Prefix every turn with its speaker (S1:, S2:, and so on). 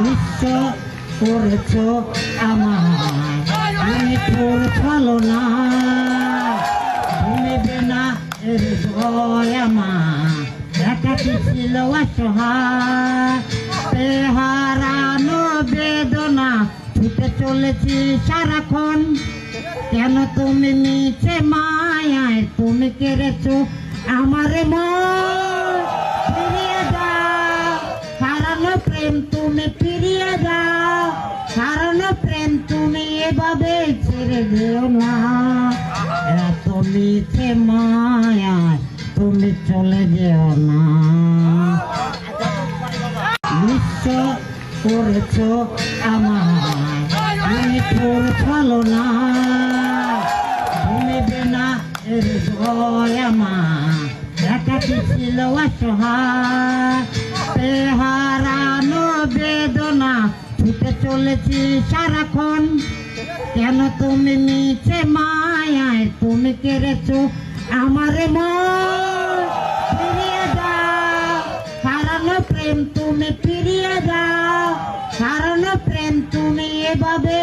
S1: নিঃস্ব করেছ আমায়, তুমি তোর ছলো না ভুলিবে না এর জয় আমার, একাকি ছিল অসহায় হারানো বেদনা ছুটে চলেছি সারাক্ষণ। কেন তুমি নিচে মায়ায় তুমি কেড়েছো আমার মন, ফিরিয়ে দাও হারানো প্রেম তুমি ফিরিয়ে দাও, হারানো প্রেম তুমি এভাবে ছেড়ে দিও না, এত নিচে মায়ায় তুমি চলে যেও না। নিঃস্ব করেছ আমায়, তুমি তোর ছলো না ভুলিবে না এর জয় আমার, একাকি ছিল অসহায় হারানো বেদনা ছুটে চলেছি সারাক্ষণ। কেন তুমি নিচে মায়ায় তুমি কেড়েছো আমার মন, ফিরিয়ে দাও হারানো প্রেম তুমি ফিরিয়ে দাও, হারানো প্রেম তুমি এভাবে